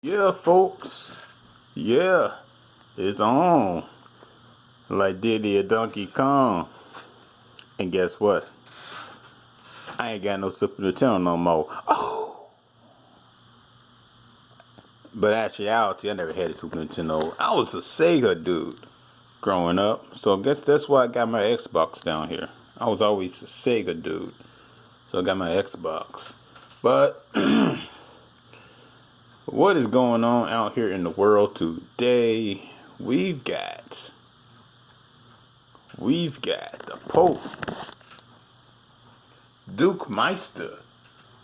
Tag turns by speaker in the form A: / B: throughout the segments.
A: Yeah, folks. Yeah, it's on. Like Diddy or Donkey Kong. And guess what? I ain't got no Super Nintendo no more. Oh! But actuality, I never had a Super Nintendo. I was a Sega dude growing up. So I guess that's why I got my Xbox down here. I was always a Sega dude. So I got my Xbox. But what is going on out here in the world today? We've got the Pope, Duke Meister.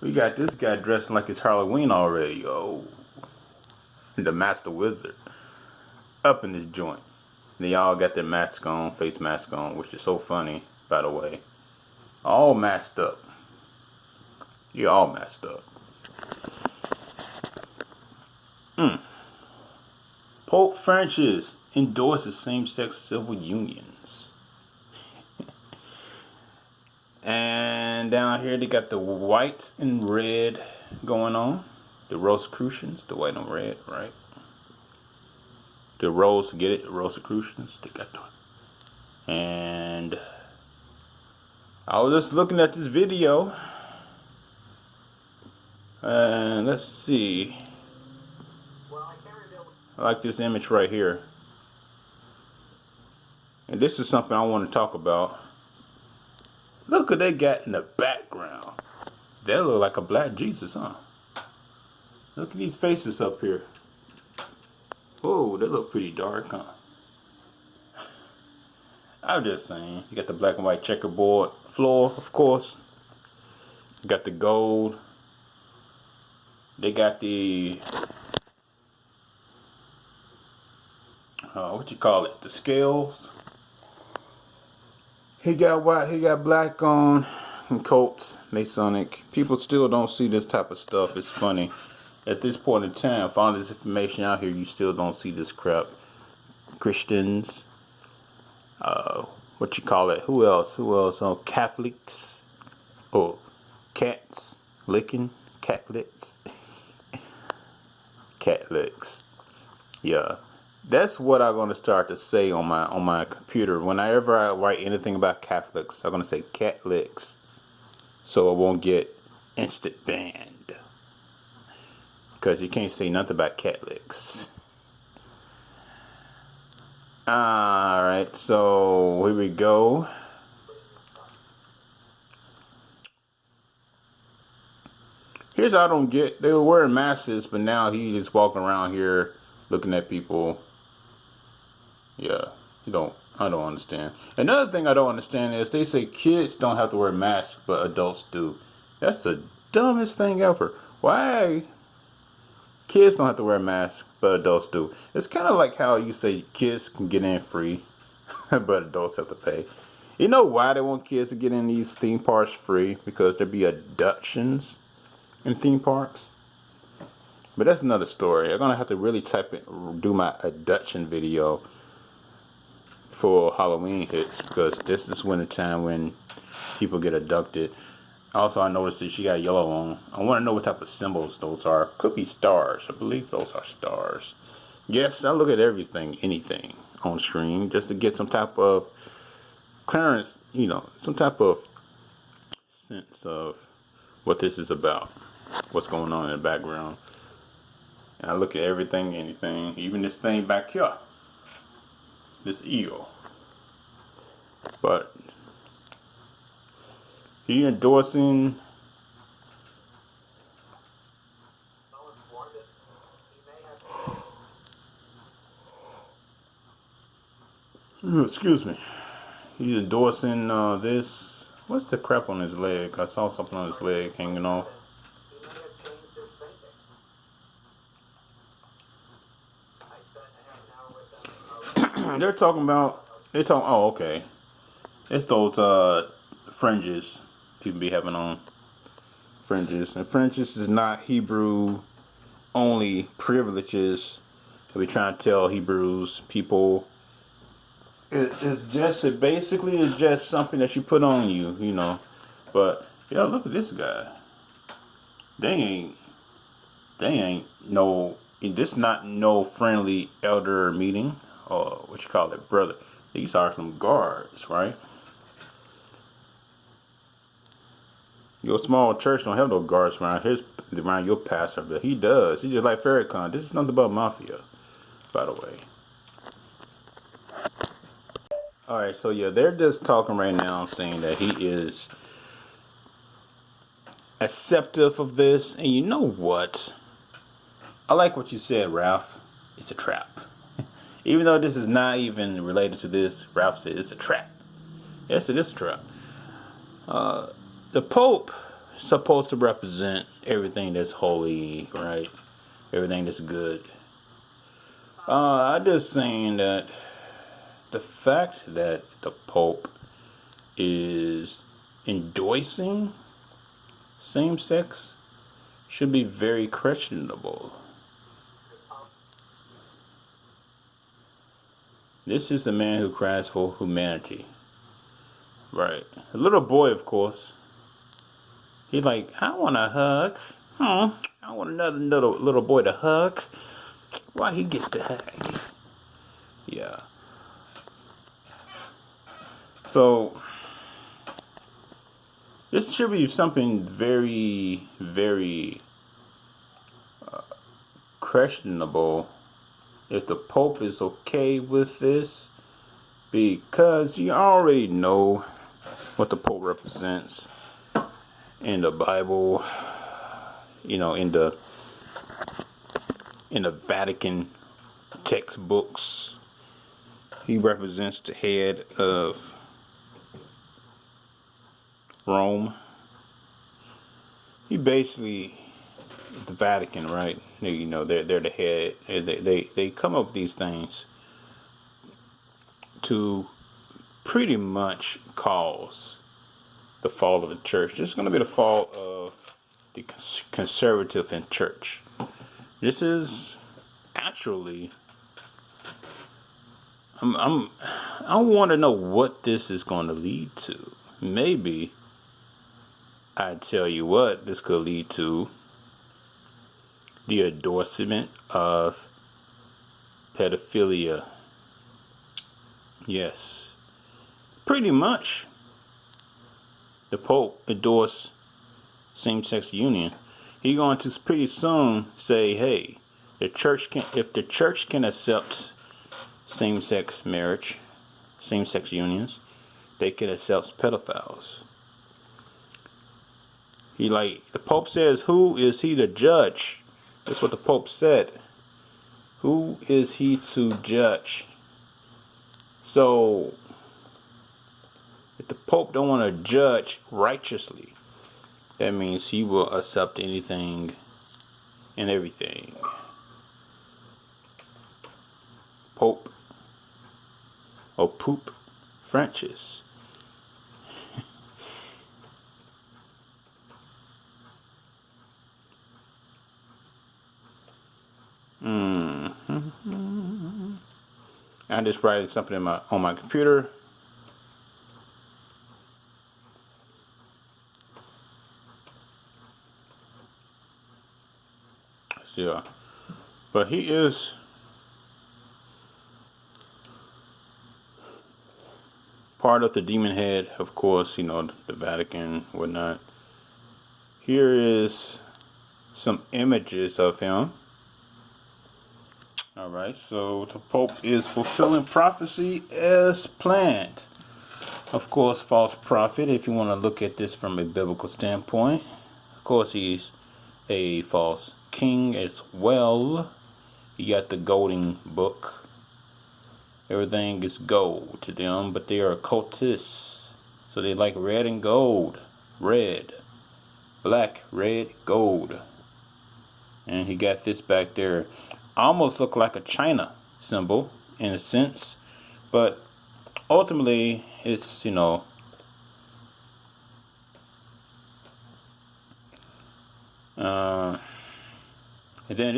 A: We got this guy dressing like it's Halloween already. Oh, the Master Wizard up in this joint. They all got their mask on, face mask on, which is so funny, by the way. All masked up. You're all masked up. Pope Francis endorses same-sex civil unions. And down here they got the white and red going on. The Rosicrucians, the white and red, right? The Rose, get it? The Rosicrucians, they got the. And I was just looking at this video. And let's see. I like this image right here. And this is something I want to talk about. Look what they got in the background. That look like a black Jesus, huh? Look at these faces up here. Whoa, they look pretty dark, huh? I'm just saying. You got the black and white checkerboard floor, of course. You got the gold. They got the what you call it? The scales. He got white, he got black on, and coats, Masonic. People still don't see this type of stuff. It's funny. At this point in time, for all this information out here, you still don't see this crap. Christians, what you call it? Who else? Oh, Catholics. Oh, cats licking, Catholics. Catholics. Yeah. That's what I'm gonna start to say on my computer. Whenever I write anything about Catholics, I'm gonna say Catholics, so I won't get instant banned. Cause you can't say nothing about Catholics. All right, so here we go. Here's how I don't get. They were wearing masks, but now he just walking around here looking at people. Yeah, I don't understand. Another thing I don't understand is they say kids don't have to wear masks, but adults do. That's the dumbest thing ever. Why kids don't have to wear masks, but adults do? It's kind of like how you say kids can get in free, but adults have to pay. You know why they want kids to get in these theme parks free? Because there be abductions in theme parks. But that's another story. I'm gonna have to really do my abduction video for Halloween hits, because this is winter time when people get abducted. Also, I noticed that she got yellow on. I want to know what type of symbols those are. Could be stars. I believe those are stars. Yes, I look at everything, anything on screen just to get some type of clearance, some type of sense of what this is about, what's going on in the background. And I look at everything, anything, even this thing back here. This eel. But he endorsing excuse me. He's endorsing this. What's the crap on his leg? I saw something on his leg hanging off. Oh, okay. It's those fringes people be having on. Fringes. And fringes is not Hebrew only privileges that we trying to tell Hebrews people. Basically it's just something that you put on you. But yeah, look at this guy. They ain't no this not no friendly elder meeting or what you call it, brother. These are some guards, right? Your small church don't have no guards around your pastor, but he does. He's just like Farrakhan. This is nothing but mafia, by the way. All right, so yeah, they're just talking right now, saying that he is acceptive of this, and you know what? I like what you said, Ralph. It's a trap. Even though this is not even related to this, Ralph said it's a trap. Yes, it is a trap. The Pope is supposed to represent everything that's holy, right? Everything that's good. I just saying that the fact that the Pope is endorsing same-sex should be very questionable. This is a man who cries for humanity. Right. A little boy, of course. He's like, I want a hug. I want another little boy to hug. Why he gets to hug? Yeah. So, this should be something very, very questionable if the Pope is okay with this, because you already know what the Pope represents in the Bible, you know, in the Vatican textbooks. He represents the head of Rome. He basically, the Vatican, right? They're the head. They come up with these things to pretty much cause the fall of the church. This is going to be the fall of the conservative in church. This is actually, I want to know what this is going to lead to. Maybe, I tell you what, this could lead to the endorsement of pedophilia. Yes, pretty much. The Pope endorsed same-sex union. He's going to pretty soon say, "Hey, if the church can accept same-sex marriage, same-sex unions, they can accept pedophiles." The Pope says, "Who is he to judge?" That's what the Pope said. Who is he to judge? So, if the Pope don't want to judge righteously, that means he will accept anything and everything. Pope or Poop Francis. I'm just writing something on my computer. Yeah, but he is part of the demon head, of course. The Vatican, whatnot. Here is some images of him. All right, so the Pope is fulfilling prophecy as planned. Of course, false prophet, if you want to look at this from a biblical standpoint. Of course, he's a false king as well. You got the golden book. Everything is gold to them, but they are occultists. So they like red and gold. Red, black, red, gold. And he got this back there. Almost look like a China symbol in a sense. But ultimately, it's, and then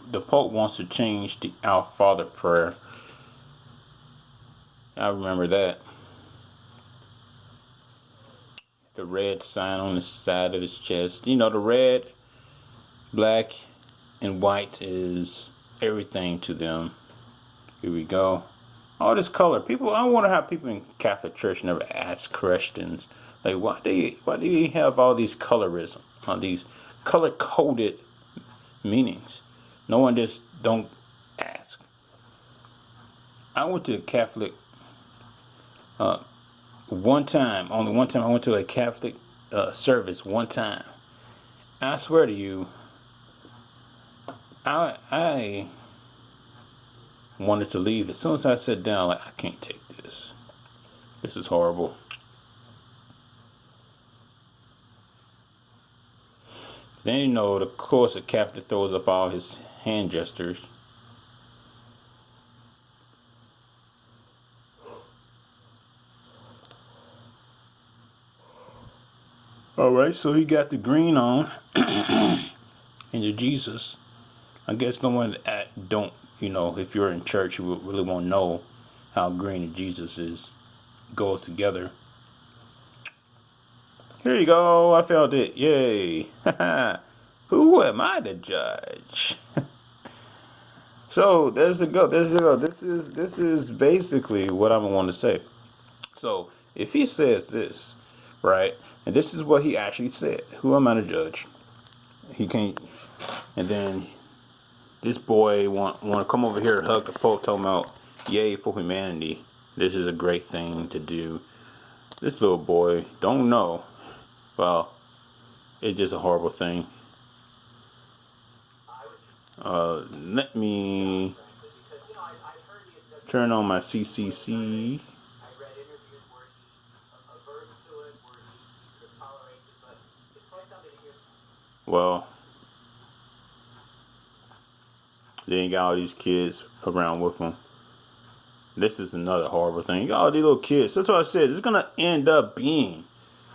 A: the Pope wants to change the Our Father prayer. I remember that. The red sign on the side of his chest. The red, black, and white is everything to them. Here we go. All this color. People, I wonder how people in Catholic Church never ask questions. Like, why do you have all these colorism, all these color coded meanings? No one just don't ask. I went to a Catholic one time. Only one time I went to a Catholic service one time. I swear to you, I wanted to leave as soon as I sat down. Like, I can't take this. This is horrible. Then of course, the Catholic throws up all his hand gestures. All right, so he got the green on, and the Jesus. I guess no one don't, if you're in church, you really won't know how green and Jesus goes together. Here you go. I found it. Yay. Who am I to judge? So there's the go. There's the go. This is basically what I'm going to say. So if he says this, right, and this is what he actually said, who am I to judge? He can't. And then this boy want to come over here and hug the Pope, talking about yay for humanity. This is a great thing to do. This little boy don't know. Well, it's just a horrible thing. Let me turn on my CCC. Well, they ain't got all these kids around with them. This is another horrible thing. You got all these little kids. That's what I said. It's going to end up being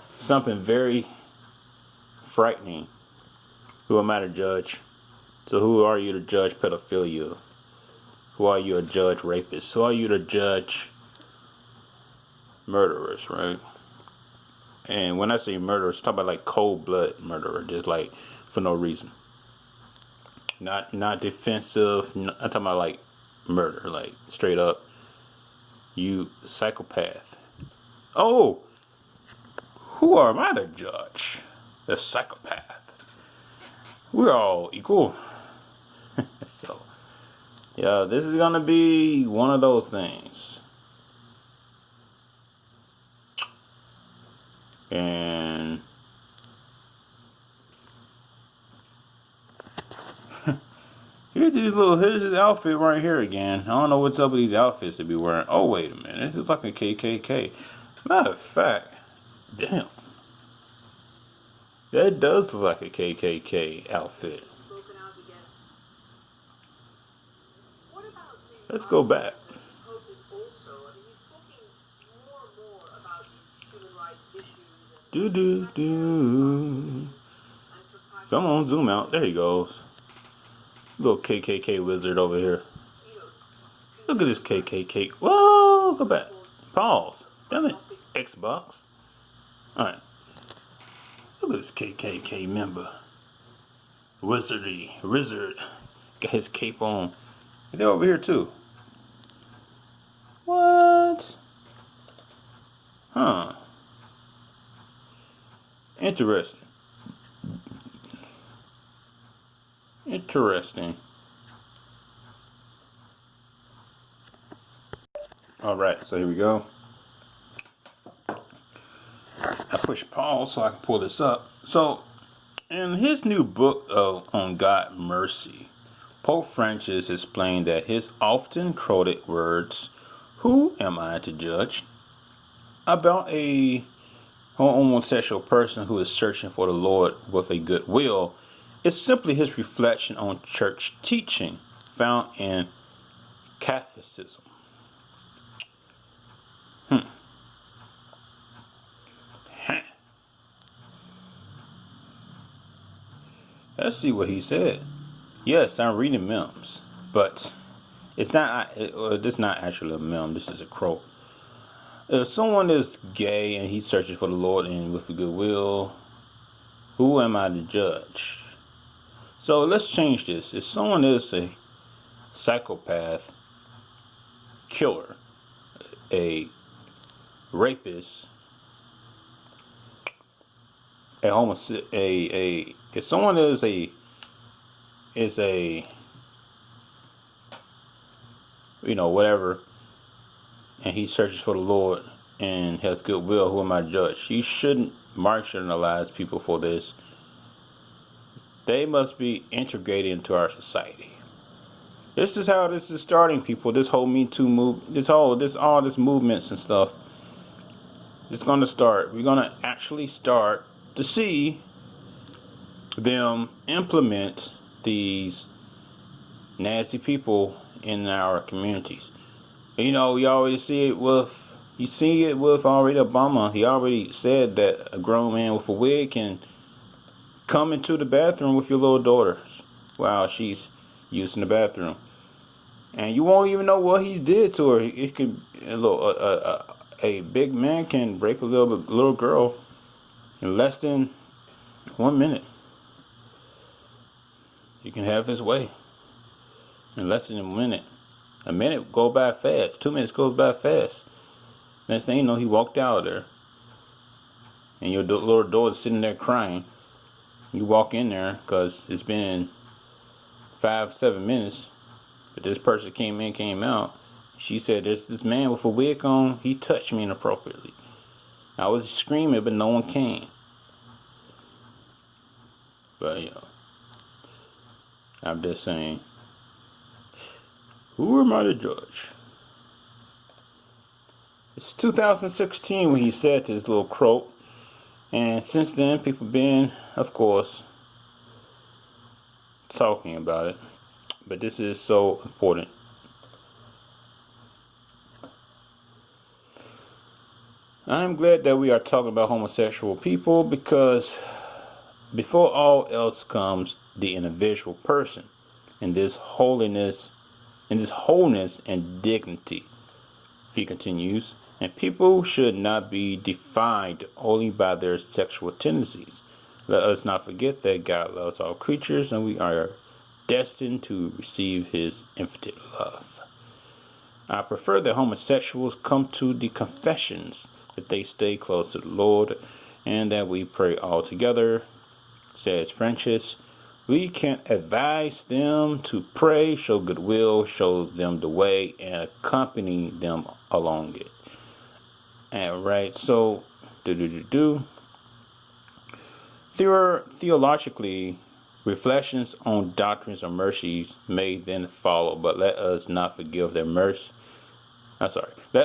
A: something very frightening. Who am I to judge? So who are you to judge pedophilia? Who are you to judge rapists? Who are you to judge murderers, right? And when I say murderers, talk about like cold blood murderer, just like for no reason. Not defensive. I'm talking about like murder, like straight up. You psychopath. Oh, who am I to judge? The psychopath. We're all equal. So, yeah, this is gonna be one of those things. And here's his outfit right here again. I don't know what's up with these outfits to be wearing. Oh, wait a minute. It looks like a KKK. Matter of fact, damn. That does look like a KKK outfit. Let's go back. Do. Come on, zoom out. There he goes. Little KKK wizard over here. Look at this KKK. Whoa, go back. Pause. Damn it. Xbox. Alright. Look at this KKK member. Wizard. Got his cape on. And they're over here too. What? Huh. Interesting. Alright, so here we go. I push pause so I can pull this up. So, in his new book on God Mercy, Pope Francis explained that his often quoted words, "Who am I to judge?" about a homosexual person who is searching for the Lord with a good will is simply his reflection on church teaching found in Catholicism. Let's see what he said. Yes, I'm reading memes, but it's not. This is not actually a meme. This is a quote. If someone is gay and he's searching for the Lord and with a good will, who am I to judge? So let's change this. If someone is a psychopath, killer, a rapist, if someone is a whatever, and he searches for the Lord and has goodwill, who am I to judge? He shouldn't marginalize people for this. They must be integrated into our society. This is how this is starting, people. This whole Me Too move, all this movements and stuff. It's gonna start. We're gonna actually start to see them implement these nasty people in our communities. We always see it with. You see it with already Obama. He already said that a grown man with a wig can come into the bathroom with your little daughter while she's using the bathroom, and you won't even know what he did to her. It could a big man can rape a little girl in less than 1 minute. He can have his way in less than a minute. A minute go by fast. 2 minutes goes by fast. Next thing you know, he walked out of there, and your little daughter's sitting there crying. You walk in there because it's been 5-7 minutes, but this person came in, came out. She said, "There's this man with a wig on. He touched me inappropriately. I was screaming, but no one came." But I'm just saying, who am I to judge? It's 2016 when he said this little quote, and since then people been, of course, talking about it. But this is so important. I'm glad that we are talking about homosexual people, because before all else comes the individual person in this wholeness and dignity. He continues, and people should not be defined only by their sexual tendencies. Let us not forget that God loves all creatures, and we are destined to receive his infinite love. I prefer that homosexuals come to the confessions, that they stay close to the Lord, and that we pray all together. Says Francis, we can advise them to pray, show goodwill, show them the way, and accompany them along it. And right, so theologically, reflections on doctrines of mercies may then follow, but let us not forgive that mercy. Let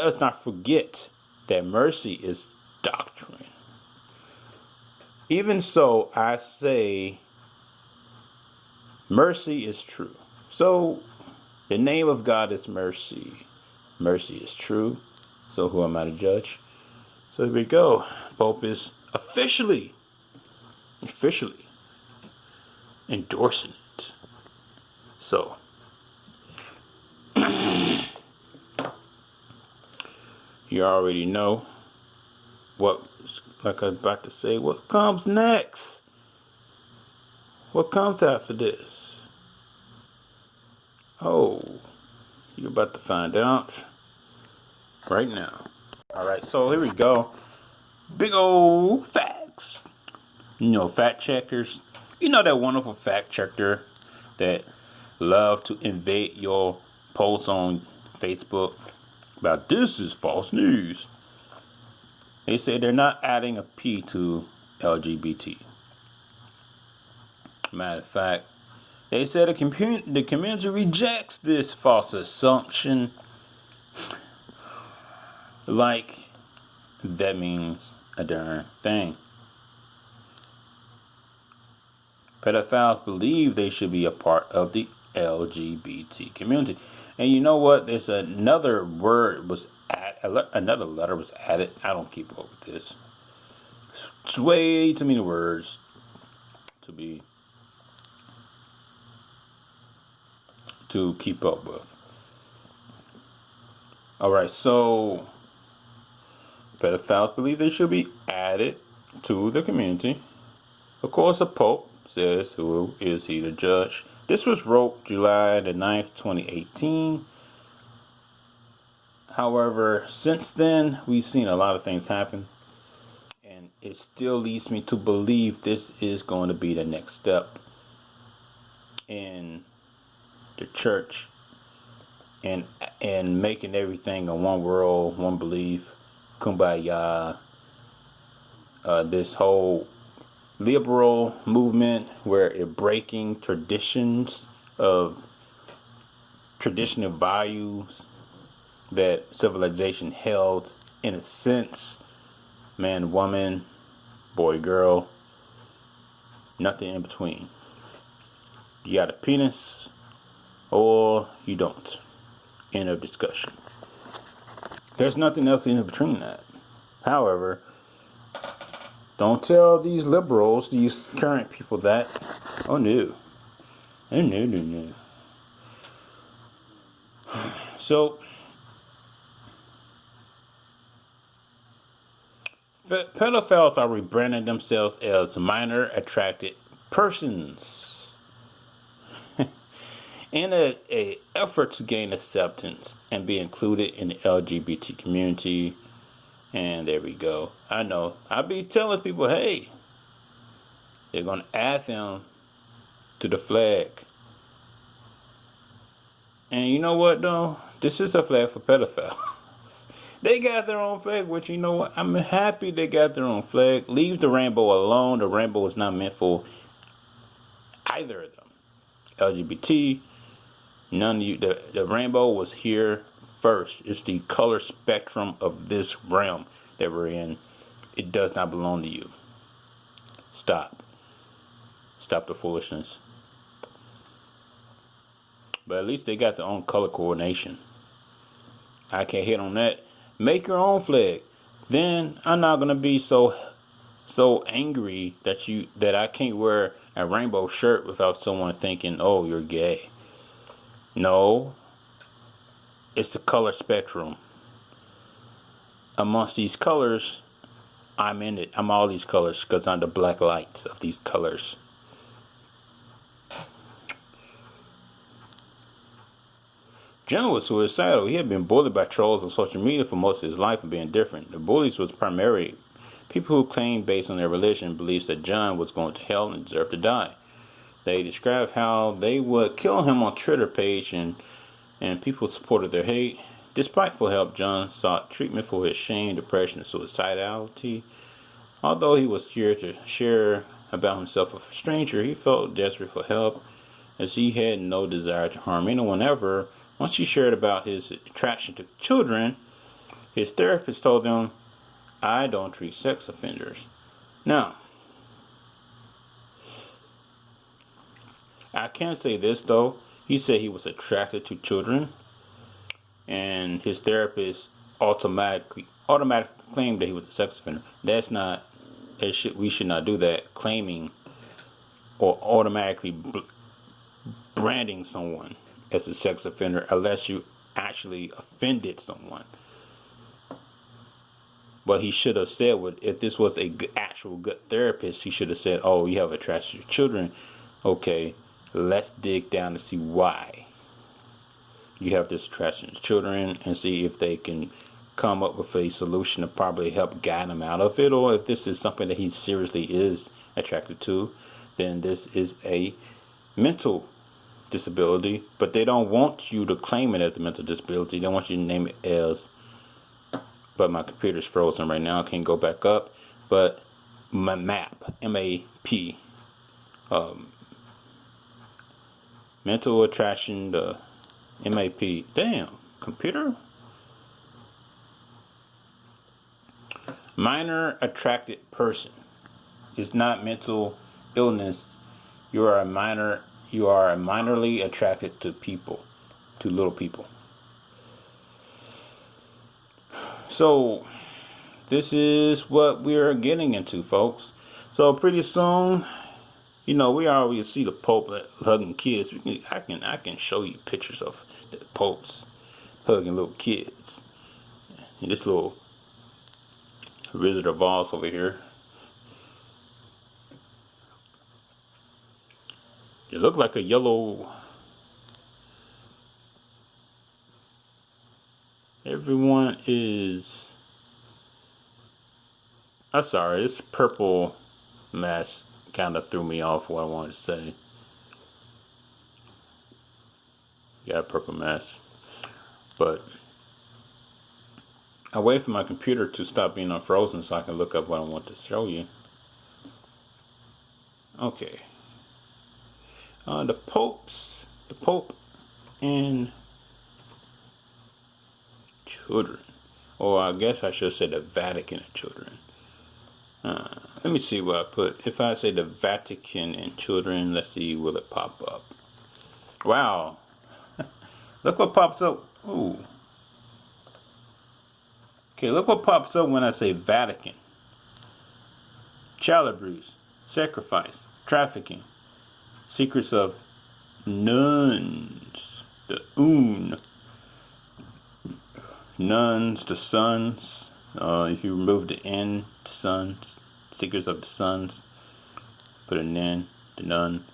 A: us not forget that mercy is doctrine. Even so, I say, mercy is true. So, the name of God is mercy. Mercy is true. So, who am I to judge? So, here we go. Pope is officially endorsing it. So, you already know what, like I was about to say, what comes next? What comes after this? Oh, you're about to find out right now. All right, so here we go. Big old facts. Fact checkers. That wonderful fact checker that love to invade your posts on Facebook about this is false news. They say they're not adding a P to LGBT. Matter of fact, they said the community rejects this false assumption. Like that means a darn thing. Pedophiles believe they should be a part of the LGBT community. And you know what? There's another word was added. Another letter was added. I don't keep up with this. It's way too many words to keep up with. All right, so pedophiles believe they should be added to the community. Of course, a pope says, who is he the judge? This was wrote July the 9th, 2018. However, since then, we've seen a lot of things happen. And it still leads me to believe this is going to be the next step in the church and making everything a one world, one belief, kumbaya. This whole liberal movement where it breaking traditional values that civilization held in a sense, man, woman, boy, girl, nothing in between. You got a penis or you don't. End of discussion. There's nothing else in between that. However, don't tell these liberals, these current people that. Oh no. Oh no, no, no. So, pedophiles are rebranding themselves as minor attracted persons in a effort to gain acceptance and be included in the LGBT community. And there we go. I know. I be telling people, hey, they're going to add them to the flag. And you know what, though? This is a flag for pedophiles. They got their own flag, which, you know what? I'm happy they got their own flag. Leave the rainbow alone. The rainbow is not meant for either of them. LGBT, none of you. The rainbow was here first. It's the color spectrum of this realm that we're in. It does not belong to you. Stop the foolishness. But at least they got their own color coordination. I can't hit on that. Make your own flag. Then I'm not gonna be so angry that I can't wear a rainbow shirt without someone thinking, oh, you're gay. No. It's the color spectrum. Amongst these colors, I'm in it. I'm all these colors because I'm the black lights of these colors. John was suicidal. He had been bullied by trolls on social media for most of his life and being different. The bullies was primarily people who claimed based on their religion beliefs that John was going to hell and deserved to die. They described how they would kill him on Twitter page and people supported their hate. Despite full help, John sought treatment for his shame, depression, and suicidality. Although he was scared to share about himself with a stranger, he felt desperate for help as he had no desire to harm anyone ever. Once he shared about his attraction to children, his therapist told him, I don't treat sex offenders. Now, I can say this though. He said he was attracted to children, and his therapist automatically claimed that he was a sex offender. We should not do that, claiming or automatically branding someone as a sex offender unless you actually offended someone. But he should have said, if this was a actual good therapist, he should have said, oh, you have attraction to children. Okay, let's dig down to see why you have this attraction to children and see if they can come up with a solution to probably help guide him out of it. Or if this is something that he seriously is attracted to, then this is a mental disability. But they don't want you to claim it as a mental disability. They want you to name it as, but my computer's frozen right now. I can't go back up. But MAP, M-A-P, mental attraction, the MAP. Damn, computer? Minor attracted person. It's not mental illness. You are minorly attracted to people, to little people. So, this is what we're getting into, folks. So pretty soon, we always see the Pope hugging kids. I can show you pictures of the popes hugging little kids. And this little Wizard of Oz over here. It looked like a yellow. Everyone is. I'm sorry, this purple mask kind of threw me off what I wanted to say. Got a purple mask. But I wait for my computer to stop being unfrozen so I can look up what I want to show you. Okay. The Pope and children. Or I guess I should say the Vatican and children. Let me see what I put. If I say the Vatican and children, let's see, will it pop up? Wow. Look what pops up. Ooh. Okay, look what pops up when I say Vatican. Child abuse, sacrifice, trafficking, secrets of nuns, the nuns, the sons. If you remove the N, sons, secrets of the sons, put an N, the nun.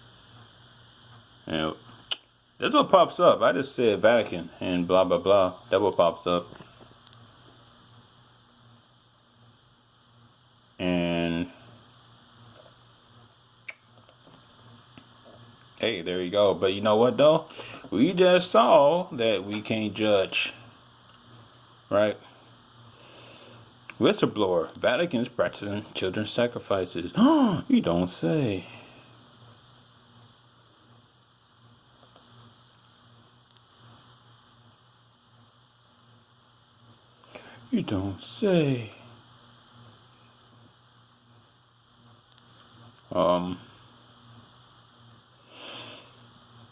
A: And that's what pops up. I just said Vatican and blah blah blah. That's what pops up. And hey, there you go. But you know what though? We just saw that we can't judge. Right? Whistleblower. Vatican's practicing children's sacrifices. You don't say. You don't say.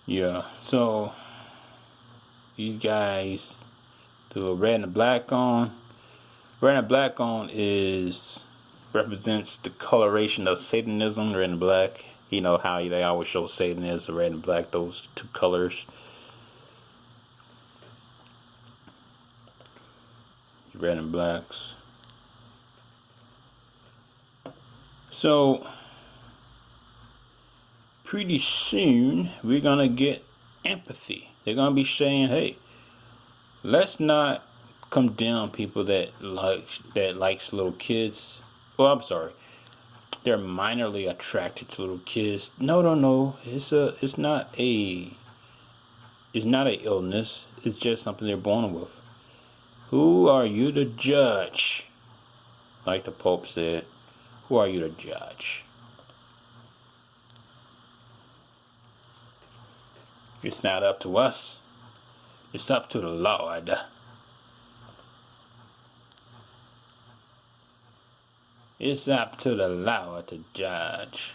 A: Yeah, so these guys, the red and the black on. Red and black on represents the coloration of Satanism, red and black. You know how they always show Satan as the red and black, those two colors. Red and blacks. So pretty soon we're gonna get empathy. They're gonna be saying, "Hey, let's not condemn people that likes little kids." Well, I'm sorry, they're minorly attracted to little kids. No. It's not a illness. It's just something they're born with. Who are you to judge? Like the Pope said, who are you to judge? It's not up to us. It's up to the Lord. It's up to the Lord to judge.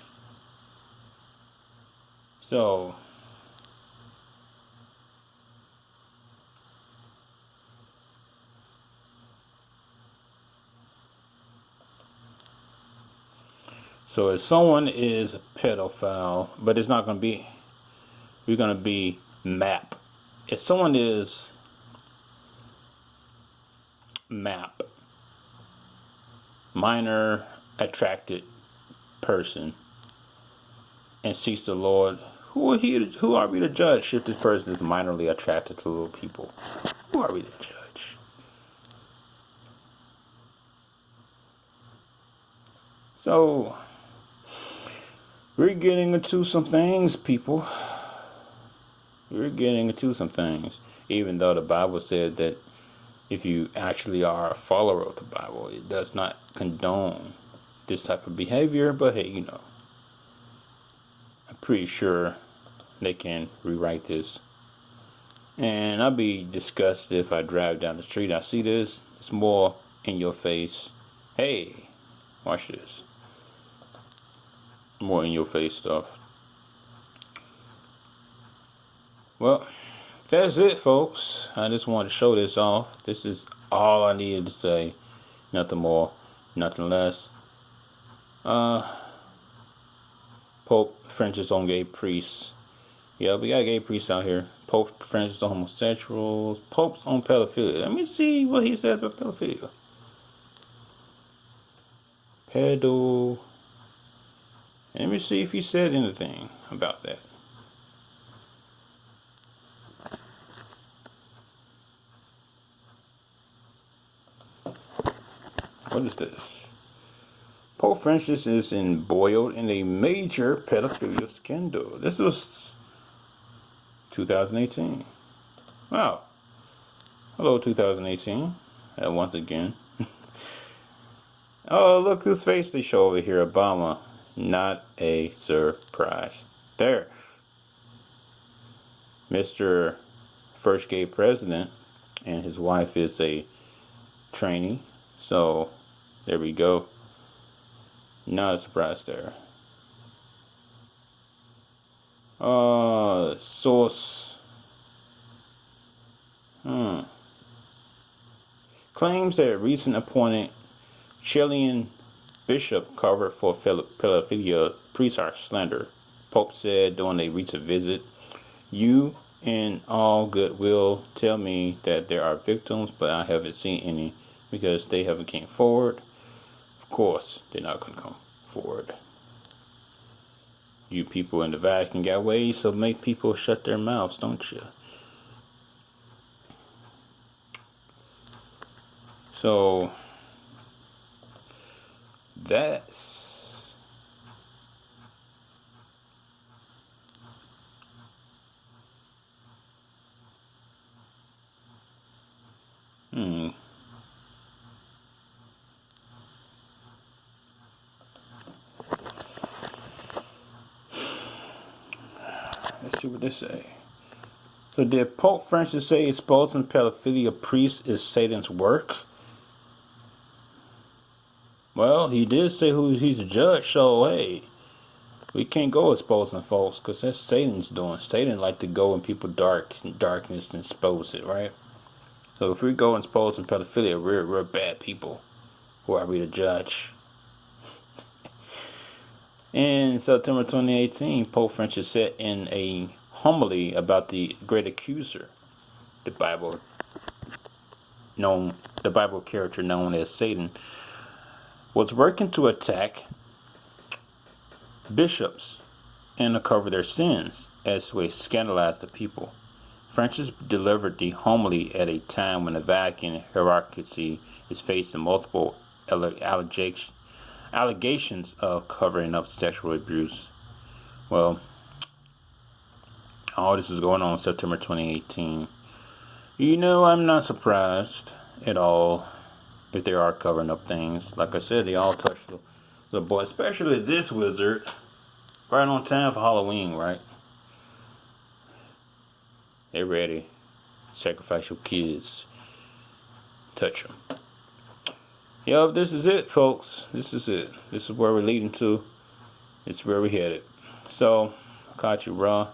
A: So, if someone is a pedophile, but it's not going to be, we're going to be MAP. If someone is MAP, minor attracted person, and seeks the Lord, who are we to judge if this person is minorly attracted to little people? Who are we to judge? So, we're getting into some things, people. We're getting into some things. Even though the Bible said that if you actually are a follower of the Bible, it does not condone this type of behavior. But hey, I'm pretty sure they can rewrite this. And I'll be disgusted if I drive down the street. I see this. It's more in your face. Hey, watch this. More in your face stuff. Well, that's it, folks. I just wanted to show this off. This is all I needed to say. Nothing more, nothing less. Pope Francis on gay priests. Yeah, we got gay priests out here. Pope Francis on homosexuals. Pope's on pedophilia. Let me see what he says about pedophilia. Let me see if he said anything about that. What is this? Pope Francis is embroiled in a major pedophilia scandal. This was 2018. Wow. Hello, 2018. Once again. Oh, look whose face they show over here. Obama. Not a surprise. There. Mr. First gay president, and his wife is a trainee. So, there we go. Not a surprise there. Source. Claims that recent appointed Chilean bishop covered for pedophilia priests are slander. Pope said during a recent visit, "You, in all goodwill, tell me that there are victims, but I haven't seen any because they haven't came forward. Of course, they're not going to come forward. You people in the Vatican got ways to make people shut their mouths, don't you?" So that's let's see what they say. So did Pope Francis say exposing pedophilia priests is Satan's work? Well, he did say who he's a judge, so hey, we can't go exposing folks because that's Satan's doing. Satan like to go in people darkness and expose it, right? So if we go exposing pedophilia, we're bad people. Who are we to judge? In September 2018, Pope Francis said in a homily about the great accuser, the Bible character known as Satan, was working to attack bishops and uncover their sins as to scandalize the people. Francis delivered the homily at a time when the Vatican hierarchy is facing multiple allegations of covering up sexual abuse. Well, all this is going on in September 2018. I'm not surprised at all if they are covering up things. Like I said, they all touch the boy, especially this wizard, right on time for Halloween, right? They're ready. Sacrificial kids. Touch them. Yep, this is it, folks. This is it. This is where we're leading to. It's where we're headed. So, caught you raw.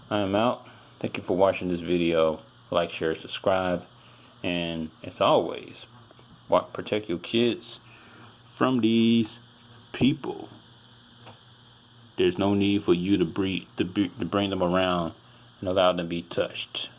A: I am out. Thank you for watching this video. Like, share, subscribe. And as always, protect your kids from these people. There's no need for you to bring them around and allow them to be touched.